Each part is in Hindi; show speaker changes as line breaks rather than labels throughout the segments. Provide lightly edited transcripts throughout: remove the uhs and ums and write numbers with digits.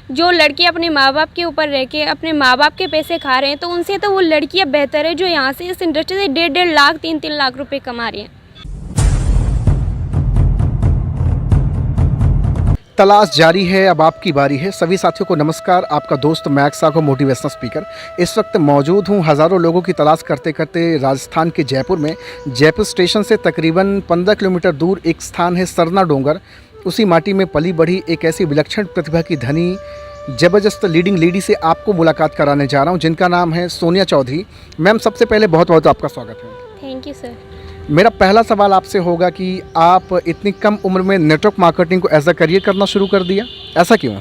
जो लड़के अपने माँ बाप के ऊपर रह के अपने माँ बाप के पैसे खा रहे हैं, तो उनसे तो वो लड़कियाँ बेहतर है जो यहाँ से इस इंडस्ट्री से 1.5 लाख 3 लाख रुपए कमा रही हैं।
तलाश जारी है, अब आपकी बारी है। सभी साथियों को नमस्कार। आपका दोस्त मैक्स साको मोटिवेशनल स्पीकर इस वक्त मौजूद हूँ हज़ारों लोगों की तलाश करते करते राजस्थान के जयपुर में। जयपुर स्टेशन से तकरीबन 15 किलोमीटर दूर एक स्थान है सरना डोंगर। उसी माटी में पली बढ़ी एक ऐसी विलक्षण प्रतिभा की धनी ज़बरदस्त लीडिंग लेडी से आपको मुलाकात कराने जा रहा हूँ, जिनका नाम है सोनिया चौधरी। मैम, सबसे पहले बहुत बहुत आपका स्वागत है।
Thank you sir.
मेरा पहला सवाल आपसे होगा कि आप इतनी कम उम्र में नेटवर्क मार्केटिंग को एज अ करियर करना शुरू कर दिया, ऐसा क्यों?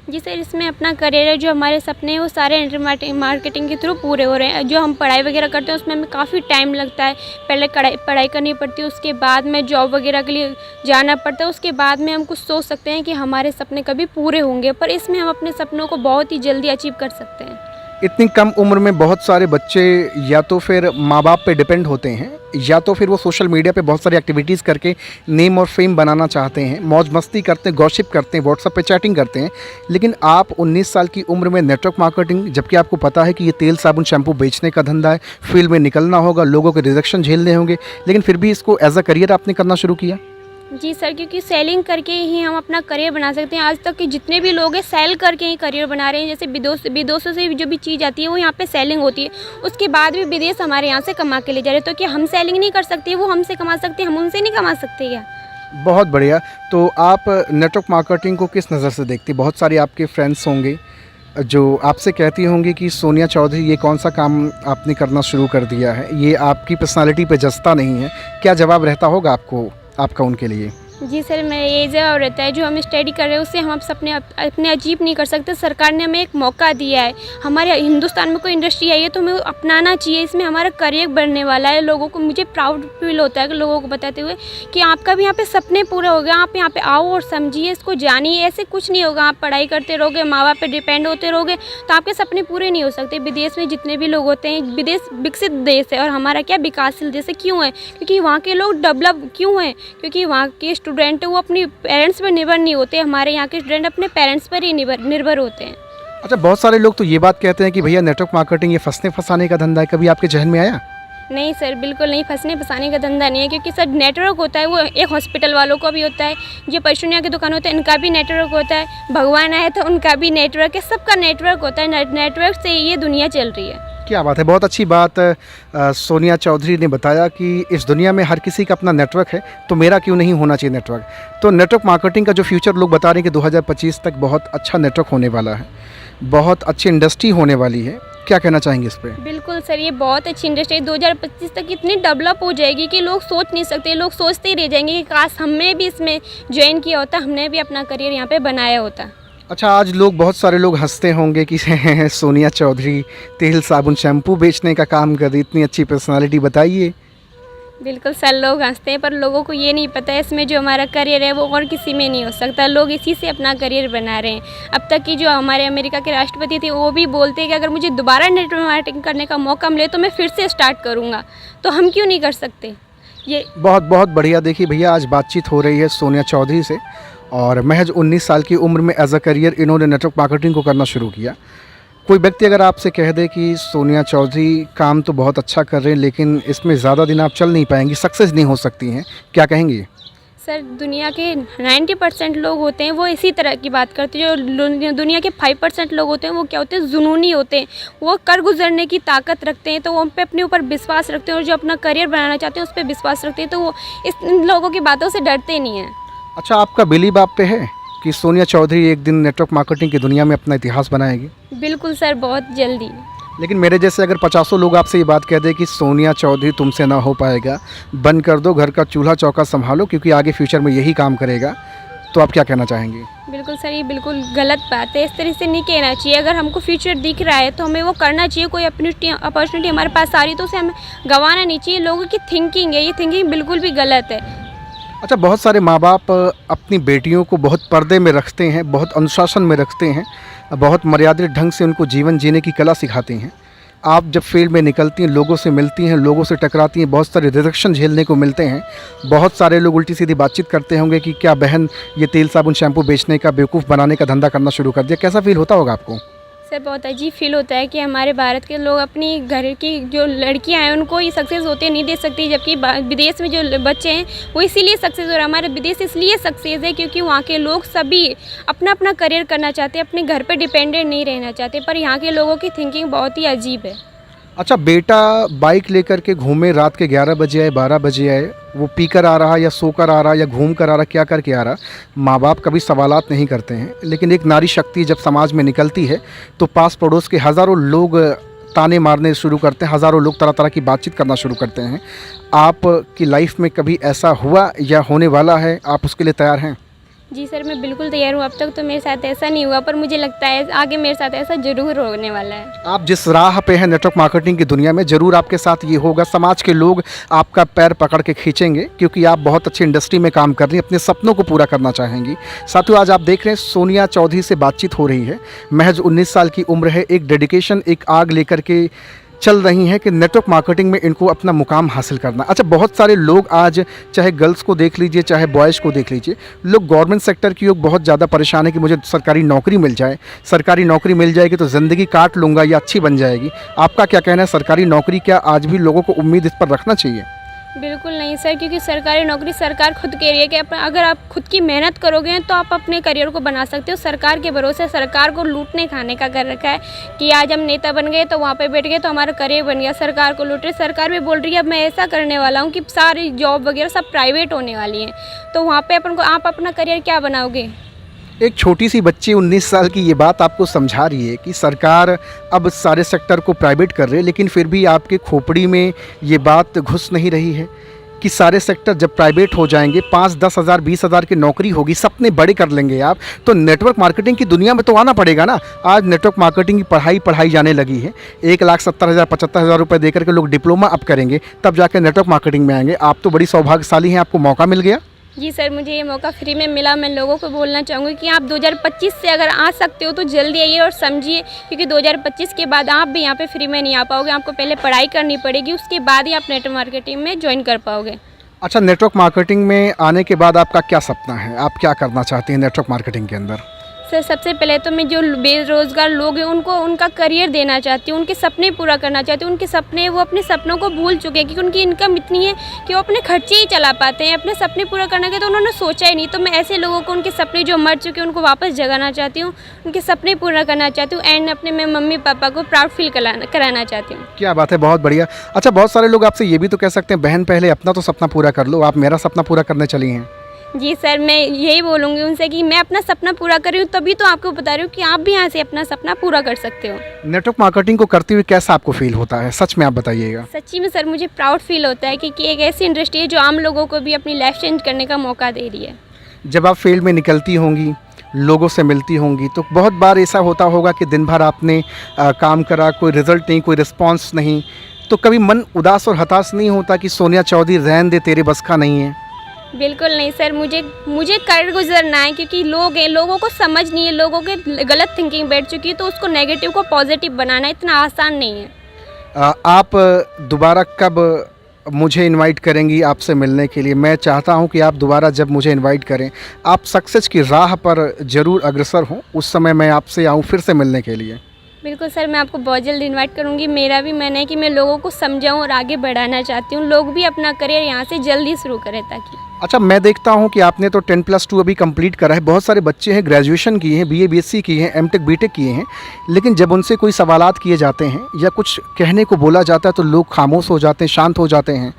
जी सर, इसमें अपना करियर है, जो हमारे सपने हैं वो सारे इंटरनेट मार्केटिंग के थ्रू पूरे हो रहे हैं। जो हम पढ़ाई वगैरह करते हैं उसमें हमें काफ़ी टाइम लगता है। पहले पढ़ाई करनी पड़ती है, उसके बाद में जॉब वगैरह के लिए जाना पड़ता है, उसके बाद में हम कुछ सोच सकते हैं कि हमारे सपने कभी पूरे होंगे, पर इसमें हम अपने सपनों को बहुत ही जल्दी अचीव कर सकते हैं।
इतनी कम उम्र में बहुत सारे बच्चे या तो फिर माँ बाप पे डिपेंड होते हैं, या तो फिर वो सोशल मीडिया पे बहुत सारी एक्टिविटीज़ करके नेम और फेम बनाना चाहते हैं, मौज मस्ती करते हैं, गॉसिप करते हैं, व्हाट्सएप पे चैटिंग करते हैं। लेकिन आप 19 साल की उम्र में नेटवर्क मार्केटिंग, जबकि आपको पता है कि ये तेल साबुन शैम्पू बेचने का धंधा है, फील्ड में निकलना होगा, लोगों के रिजेक्शन झेलने होंगे, लेकिन फिर भी इसको एज अ करियर आपने करना शुरू किया।
जी सर, क्योंकि सेलिंग करके ही हम अपना करियर बना सकते हैं। आज तक के जितने भी लोग हैं सेल करके ही करियर बना रहे हैं। जैसे विदेशों से जो भी चीज़ आती है वो यहाँ पे सेलिंग होती है, उसके बाद भी विदेश हमारे यहाँ से कमा के ले जा रहे हैं। तो क्या हम सेलिंग नहीं कर सकते? वो हमसे कमा सकते हैं, हम उनसे नहीं कमा सकते क्या?
बहुत बढ़िया। तो आप नेटवर्क मार्केटिंग को किस नज़र से देखती? बहुत सारे आपके फ्रेंड्स होंगे जो आपसे कहती होंगी कि सोनिया चौधरी, ये कौन सा काम आपने करना शुरू कर दिया है, ये आपकी पर्सनालिटी पे जचता नहीं है। क्या जवाब रहता होगा आपका उनके लिए?
जी सर, मेरा ये जवाब रहता है, जो हम स्टडी कर रहे हैं उससे हम अपने अचीव नहीं कर सकते। सरकार ने हमें एक मौका दिया है, हमारे हिंदुस्तान में कोई इंडस्ट्री आई है तो हमें अपनाना चाहिए। इसमें हमारा करियर बढ़ने वाला है। लोगों को, मुझे प्राउड फील होता है कि लोगों को बताते हुए कि आपका भी यहाँ पे सपने पूरे हो गए। आप यहाँ पे आओ और समझिए, इसको जानिए। ऐसे कुछ नहीं होगा, आप पढ़ाई करते रहोगे, माँ बाप पे डिपेंड होते रहोगे तो आपके सपने पूरे नहीं हो सकते। विदेश में जितने भी लोग होते हैं, विदेश विकसित देश है और हमारा क्या विकासशील देश है। क्यों है? क्योंकि वहाँ के लोग डेवलप क्यों हैं? क्योंकि वहाँ के स्टूडेंट वो अपनी पेरेंट्स पर निर्भर नहीं होते। हमारे यहाँ के स्टूडेंट अपने पेरेंट्स पर ही निर्भर होते हैं।
अच्छा, बहुत सारे लोग तो ये बात कहते हैं कि भैया नेटवर्क मार्केटिंग ये फंसने फंसाने का धंधा है। कभी आपके जहन में आया?
नहीं सर, बिल्कुल नहीं, फंसने फंसाने का धंधा नहीं है। क्योंकि सर नेटवर्क होता है वो एक हॉस्पिटल वालों को भी होता है, जो परचूनिया की दुकान होता है इनका भी नेटवर्क होता है, भगवान आए तो उनका भी नेटवर्क है, सबका नेटवर्क होता है। नेटवर्क से ये दुनिया चल रही है।
क्या बात है, बहुत अच्छी बात सोनिया चौधरी ने बताया कि इस दुनिया में हर किसी का अपना नेटवर्क है, तो मेरा क्यों नहीं होना चाहिए नेटवर्क। तो नेटवर्क मार्केटिंग का जो फ्यूचर लोग बता रहे हैं कि 2025 तक बहुत अच्छा नेटवर्क होने वाला है, बहुत अच्छी इंडस्ट्री होने वाली है। क्या कहना चाहेंगे इस पर?
बिल्कुल सर, ये बहुत अच्छी इंडस्ट्री 2025 तक इतनी डेवलप हो जाएगी कि लोग सोच नहीं सकते। लोग सोचते ही रह जाएंगे कि काश हमने भी इसमें ज्वाइन किया होता, हमने भी अपना करियर यहाँ पे बनाया होता।
अच्छा, आज बहुत सारे लोग हंसते होंगे कि सोनिया चौधरी तेल साबुन शैम्पू बेचने का काम कर रही, इतनी अच्छी पर्सनालिटी, बताइए।
बिल्कुल सर, लोग हंसते हैं, पर लोगों को ये नहीं पता है इसमें जो हमारा करियर है वो और किसी में नहीं हो सकता। लोग इसी से अपना करियर बना रहे हैं। अब तक की जो हमारे अमेरिका के राष्ट्रपति थे वो भी बोलते हैं कि अगर मुझे दोबारा नेटवर्क मार्केटिंग करने का मौका मिले तो मैं फिर से स्टार्ट करूँगा, तो हम क्यों नहीं कर सकते? ये
बहुत बहुत बढ़िया। देखिए भैया, आज बातचीत हो रही है सोनिया चौधरी से और महज 19 साल की उम्र में एज अ करियर इन्होंने नेटवर्क मार्केटिंग को करना शुरू किया। कोई व्यक्ति अगर आपसे कह दे कि सोनिया चौधरी काम तो बहुत अच्छा कर रहे हैं लेकिन इसमें ज़्यादा दिन आप चल नहीं पाएंगी, सक्सेस नहीं हो सकती हैं, क्या कहेंगी?
सर, दुनिया के 90% लोग होते हैं वो इसी तरह की बात करते हैं। जो दुनिया के 5% लोग होते हैं वो क्या होते हैं? जुनूनी होते हैं। वो कर गुजरने की ताकत रखते हैं, तो वो हम पे अपने ऊपर विश्वास रखते हैं और जो अपना करियर बनाना चाहते हैं उस पर विश्वास रखते हैं, तो वो इन लोगों की बातों से डरते नहीं हैं।
अच्छा, आपका बिलीव आप पे है कि सोनिया चौधरी एक दिन नेटवर्क मार्केटिंग की दुनिया में अपना इतिहास बनाएगी?
बिल्कुल सर, बहुत जल्दी।
लेकिन मेरे जैसे अगर 50 लोग आपसे ये बात कह दें कि सोनिया चौधरी तुमसे ना हो पाएगा, बंद कर दो, घर का चूल्हा चौका संभालो क्योंकि आगे फ्यूचर में यही काम करेगा, तो आप क्या कहना चाहेंगे?
बिल्कुल सर, ये बिल्कुल गलत बात है। इस तरह से नहीं कहना चाहिए। अगर हमको फ्यूचर दिख रहा है तो हमें वो करना चाहिए। कोई अपॉर्चुनिटी हमारे पास आ रही है तो उसे हमें गंवाना नहीं चाहिए। लोगों की थिंकिंग है, ये थिंकिंग बिल्कुल भी गलत है।
अच्छा, बहुत सारे माँ बाप अपनी बेटियों को बहुत पर्दे में रखते हैं, बहुत अनुशासन में रखते हैं, बहुत मर्यादित ढंग से उनको जीवन जीने की कला सिखाते हैं, आप जब फील्ड में निकलती हैं, लोगों से मिलती हैं, लोगों से टकराती हैं, बहुत सारे रिजेक्शन झेलने को मिलते हैं। बहुत सारे लोग उल्टी सीधी बातचीत करते होंगे कि क्या बहन ये तेल साबुन शैम्पू बेचने का, बेवकूफ़ बनाने का धंधा करना शुरू कर दिया। कैसा फील होता होगा आपको?
सर बहुत अजीब फील होता है कि हमारे भारत के लोग अपनी घर की जो लड़कियां हैं उनको ये सक्सेस होते नहीं दे सकती, जबकि विदेश में जो बच्चे हैं वो इसीलिए सक्सेस हो रहा है। हमारे विदेश इसलिए सक्सेस है क्योंकि वहाँ के लोग सभी अपना अपना करियर करना चाहते हैं, अपने घर पे डिपेंडेंट नहीं रहना चाहते, पर यहाँ के लोगों की थिंकिंग बहुत ही अजीब है।
अच्छा, बेटा बाइक लेकर के घूमे, रात के 11 बजे आए, 12 बजे आए, वो पी कर आ रहा या सो कर आ रहा या घूम कर आ रहा, क्या करके आ रहा, माँ बाप कभी सवालात नहीं करते हैं। लेकिन एक नारी शक्ति जब समाज में निकलती है तो पास पड़ोस के हज़ारों लोग ताने मारने शुरू करते हैं, हज़ारों लोग तरह तरह की बातचीत करना शुरू करते हैं। आपकी लाइफ में कभी ऐसा हुआ या होने वाला है? आप उसके लिए तैयार हैं?
जी सर, मैं बिल्कुल तैयार हूँ। अब तक तो मेरे साथ ऐसा नहीं हुआ, पर मुझे लगता है आगे मेरे साथ ऐसा ज़रूर होने वाला है।
आप जिस राह पे हैं नेटवर्क मार्केटिंग की दुनिया में, ज़रूर आपके साथ ये होगा। समाज के लोग आपका पैर पकड़ के खींचेंगे क्योंकि आप बहुत अच्छी इंडस्ट्री में काम कर रही हैं, अपने सपनों को पूरा करना चाहेंगी। साथियों, आज आप देख रहे हैं सोनिया चौधरी से बातचीत हो रही है। महज 19 साल की उम्र है, एक डेडिकेशन, एक आग लेकर के चल रही हैं कि नेटवर्क मार्केटिंग में इनको अपना मुकाम हासिल करना। अच्छा, बहुत सारे लोग आज, चाहे गर्ल्स को देख लीजिए चाहे बॉयज़ को देख लीजिए, लोग गवर्नमेंट सेक्टर की ओर बहुत ज़्यादा परेशान है कि मुझे सरकारी नौकरी मिल जाए, सरकारी नौकरी मिल जाएगी तो ज़िंदगी काट लूँगा या अच्छी बन जाएगी। आपका क्या कहना है, सरकारी नौकरी क्या आज भी लोगों को उम्मीद इस पर रखना चाहिए?
बिल्कुल नहीं सर, क्योंकि सरकारी नौकरी सरकार खुद कह रही है कि अगर आप खुद की मेहनत करोगे तो आप अपने करियर को बना सकते हो। सरकार के भरोसे सरकार को लूटने खाने का कर रखा है कि आज हम नेता बन गए तो वहाँ पे बैठ गए तो हमारा करियर बन गया। सरकार को लूट रही, सरकार भी बोल रही है अब मैं ऐसा करने वाला हूँ कि सारी जॉब वगैरह सब प्राइवेट होने वाली हैं, तो वहाँ पर अपन को आप अपना करियर क्या बनाओगे?
एक छोटी सी बच्ची 19 साल की ये बात आपको समझा रही है कि सरकार अब सारे सेक्टर को प्राइवेट कर रही है, लेकिन फिर भी आपके खोपड़ी में ये बात घुस नहीं रही है कि सारे सेक्टर जब प्राइवेट हो जाएंगे, 5-10 हज़ार 20 हज़ार की नौकरी होगी, सपने बड़े कर लेंगे आप, तो नेटवर्क मार्केटिंग की दुनिया में तो आना पड़ेगा ना। आज नेटवर्क मार्केटिंग की पढ़ाई जाने लगी है। 1,70,000 75,000 रुपये देकर के लोग डिप्लोमा अप करेंगे, तब जाकर नेटवर्क मार्केटिंग में आएंगे। आप तो बड़ी सौभाग्यशाली हैं, आपको मौका मिल गया।
जी सर, मुझे ये मौका फ्री में मिला। मैं लोगों को बोलना चाहूँगी कि आप 2025 से अगर आ सकते हो तो जल्दी आइए और समझिए, क्योंकि 2025 के बाद आप भी यहाँ पे फ्री में नहीं आ पाओगे। आपको पहले पढ़ाई करनी पड़ेगी, उसके बाद ही आप नेटवर्क मार्केटिंग में ज्वाइन कर पाओगे।
अच्छा, नेटवर्क मार्केटिंग में आने के बाद आपका क्या सपना है? आप क्या करना चाहते हैं नेटवर्क मार्केटिंग के अंदर?
सर सबसे पहले तो मैं जो बेरोज़गार लोग हैं उनको उनका करियर देना चाहती हूँ, उनके सपने पूरा करना चाहती हूँ। उनके सपने, वो अपने सपनों को भूल चुके हैं क्योंकि उनकी इनकम इतनी है कि वो अपने खर्चे ही चला पाते हैं। अपने सपने पूरा करने के तो उन्होंने सोचा ही नहीं। तो मैं ऐसे लोगों को, उनके सपने जो मर चुके हैं, उनको वापस जगाना चाहती हूँ, उनके सपने पूरा करना चाहती हूँ एंड अपने मैं मम्मी पापा को प्राउड फील कराना चाहती हूँ।
क्या बात है, बहुत बढ़िया। अच्छा, बहुत सारे लोग आपसे ये भी तो कह सकते हैं बहन पहले अपना तो सपना पूरा कर लो, आप मेरा सपना पूरा करने चली हैं।
जी सर, मैं यही बोलूँगी उनसे कि मैं अपना सपना पूरा कर रही हूँ, तभी तो आपको बता रही हूँ कि आप भी यहाँ से अपना सपना पूरा कर सकते हो।
नेटवर्क मार्केटिंग को करते हुए कैसा आपको फील होता है, सच में आप बताइएगा?
सच्ची में सर मुझे प्राउड फील होता है कि एक ऐसी इंडस्ट्री है जो आम लोगों को भी अपनी लाइफ चेंज करने का मौका दे रही है।
जब आप फील्ड में निकलती होंगी, लोगों से मिलती होंगी, तो बहुत बार ऐसा होता होगा कि दिन भर आपने काम करा, कोई रिजल्ट नहीं, कोई रिस्पॉन्स नहीं, तो कभी मन उदास और हताश नहीं होता कि सोनिया चौधरी रहने दे, तेरे बस का नहीं है?
बिल्कुल नहीं सर, मुझे कर गुजरना है क्योंकि लोग हैं, लोगों को समझ नहीं है, लोगों के गलत थिंकिंग बैठ चुकी है, तो उसको नेगेटिव को पॉजिटिव बनाना इतना आसान नहीं है।
आप दोबारा कब मुझे इनवाइट करेंगी आपसे मिलने के लिए? मैं चाहता हूं कि आप दोबारा जब मुझे इनवाइट करें, आप सक्सेस की राह पर ज़रूर अग्रसर हों, उस समय मैं आपसे आऊं फिर से मिलने के लिए।
बिल्कुल सर, मैं आपको बहुत जल्द इनवाइट करूंगी। मेरा भी मन है कि मैं लोगों को समझाऊं और आगे बढ़ाना चाहती हूं, लोग भी अपना करियर यहाँ से जल्दी शुरू करें ताकि।
अच्छा, मैं देखता हूं कि आपने तो 10+2 अभी कंप्लीट करा है। बहुत सारे बच्चे हैं, ग्रेजुएशन किए हैं, BA BSc किए हैं, M.Tech B.Tech किए हैं, लेकिन जब उनसे कोई सवालात किए जाते हैं या कुछ कहने को बोला जाता है तो लोग खामोश हो जाते हैं, शांत हो जाते हैं।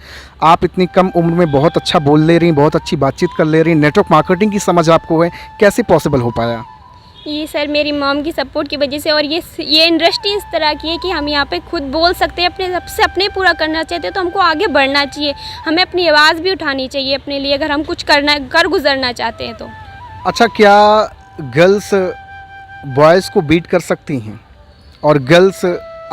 आप इतनी कम उम्र में बहुत अच्छा बोल ले रही हैं, बहुत अच्छी बातचीत कर ले रही हैं, नेटवर्क मार्केटिंग की समझ आपको है, कैसे पॉसिबल हो पाया?
ये सर मेरी मॉम की सपोर्ट की वजह से, और ये इंडस्ट्री इस तरह की है कि हम यहाँ पे खुद बोल सकते हैं, अपने सबसे अपने पूरा करना चाहते हैं तो हमको आगे बढ़ना चाहिए, हमें अपनी आवाज़ भी उठानी चाहिए अपने लिए अगर हम कुछ कर गुजरना चाहते हैं तो।
अच्छा, क्या गर्ल्स बॉयज़ को बीट कर सकती हैं और गर्ल्स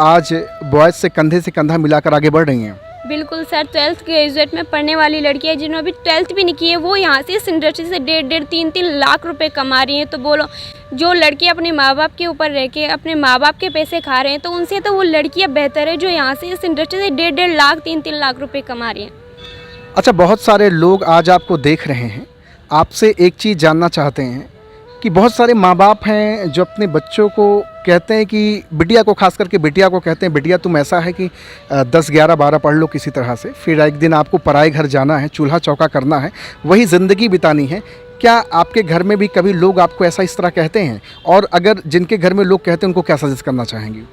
आज बॉयज़ से कंधे मिलाकर आगे बढ़ रही हैं?
बिल्कुल सर, 12th ग्रेजुएट में पढ़ने वाली लड़कियाँ जिन्होंने अभी 12th भी नहीं की है, वो यहाँ से इस इंडस्ट्री से 1.5-3 लाख रुपए कमा रही हैं। तो बोलो, जो लड़कियाँ अपने माँ बाप के ऊपर रह के अपने माँ बाप के पैसे खा रहे हैं, तो उनसे तो वो लड़कियाँ बेहतर है जो यहाँ से इस इंडस्ट्री से 1.5 लाख 3 लाख रुपए कमा रही हैं।
अच्छा, बहुत सारे लोग आज आपको देख रहे हैं, आपसे एक चीज़ जानना चाहते हैं कि बहुत सारे माँ बाप हैं जो अपने बच्चों को कहते हैं कि बिटिया को, खास करके बिटिया को कहते हैं, बिटिया तुम ऐसा है कि 10, 11, 12 पढ़ लो किसी तरह से, फिर एक दिन आपको पराए घर जाना है, चूल्हा चौका करना है, वही ज़िंदगी बितानी है। क्या आपके घर में भी कभी लोग आपको ऐसा इस तरह कहते हैं? और अगर जिनके घर में लोग कहते हैं उनको क्या सजेस्ट करना चाहेंगी?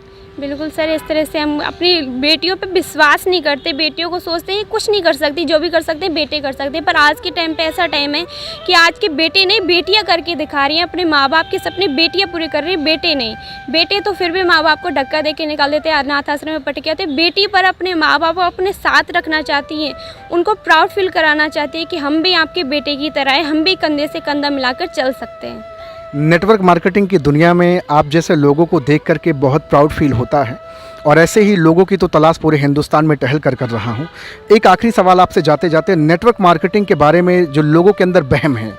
बिल्कुल सर, इस तरह से हम अपनी बेटियों पे विश्वास नहीं करते। बेटियों को सोचते हैं कुछ नहीं कर सकती, जो भी कर सकते हैं बेटे कर सकते हैं। पर आज के टाइम पे ऐसा टाइम है कि आज के बेटे नहीं, बेटियां करके दिखा रही हैं। अपने माँ बाप के सपने बेटियां पूरे कर रही हैं, बेटे नहीं। बेटे तो फिर भी माँ बाप को धक्का दे के निकाल देते हैं, अनाथ आश्रम में पटक के आते हैं। बेटी पर अपने माँ बाप को अपने साथ रखना चाहती हैं, उनको प्राउड फील कराना चाहती है कि हम भी आपके बेटे की तरह हैं, हम भी कंधे से कंधा मिलाकर चल सकते हैं।
नेटवर्क मार्केटिंग की दुनिया में आप जैसे लोगों को देख करके बहुत प्राउड फील होता है, और ऐसे ही लोगों की तो तलाश पूरे हिंदुस्तान में टहल कर रहा हूँ। एक आखिरी सवाल आपसे जाते जाते, नेटवर्क मार्केटिंग के बारे में जो लोगों के अंदर वहम है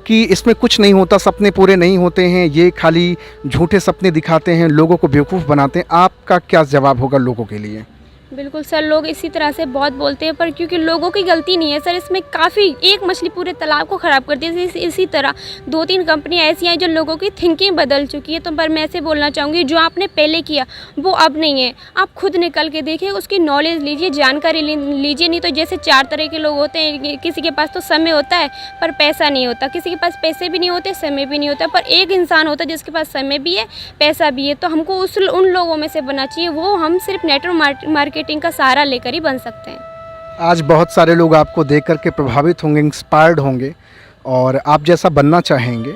कि इसमें कुछ नहीं होता, सपने पूरे नहीं होते हैं, ये खाली झूठे सपने दिखाते हैं, लोगों को बेवकूफ़ बनाते हैं, आपका क्या जवाब होगा लोगों के लिए?
बिल्कुल सर, लोग इसी तरह से बहुत बोलते हैं, पर क्योंकि लोगों की गलती नहीं है सर। इसमें काफ़ी, एक मछली पूरे तालाब को ख़राब करती है। इसी तरह 2-3 कंपनियां ऐसी हैं जो लोगों की थिंकिंग बदल चुकी है। तो पर मैं ऐसे बोलना चाहूँगी, जो आपने पहले किया वो अब नहीं है। आप खुद निकल के देखिए, उसकी नॉलेज लीजिए, जानकारी लीजिए। नहीं तो जैसे 4 तरह के लोग होते हैं, किसी के पास तो समय होता है पर पैसा नहीं होता, किसी के पास पैसे भी नहीं होते, समय भी नहीं होता, पर एक इंसान होता है जिसके पास समय भी है, पैसा भी है। तो हमको उन लोगों में से बनना चाहिए। वो हम सिर्फ नेटवर्क मार्केटिंग का सहारा लेकर ही बन सकते हैं।
आज बहुत सारे लोग आपको देख करके प्रभावित होंगे, इंस्पायर्ड होंगे और आप जैसा बनना चाहेंगे।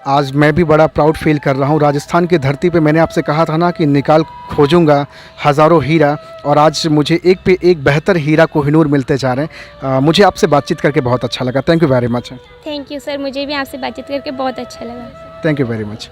आज मैं भी बड़ा प्राउड फील कर रहा हूँ। राजस्थान की धरती पे मैंने आपसे कहा था ना कि निकाल खोजूंगा हज़ारों हीरा, और आज मुझे एक पे एक बेहतर हीरा कोहिनूर मिलते जा रहे हैं। मुझे आपसे बातचीत करके बहुत अच्छा लगा। Thank you very much.
Thank you sir, मुझे भी आपसे बातचीत करके बहुत अच्छा लगा।
Thank you very much.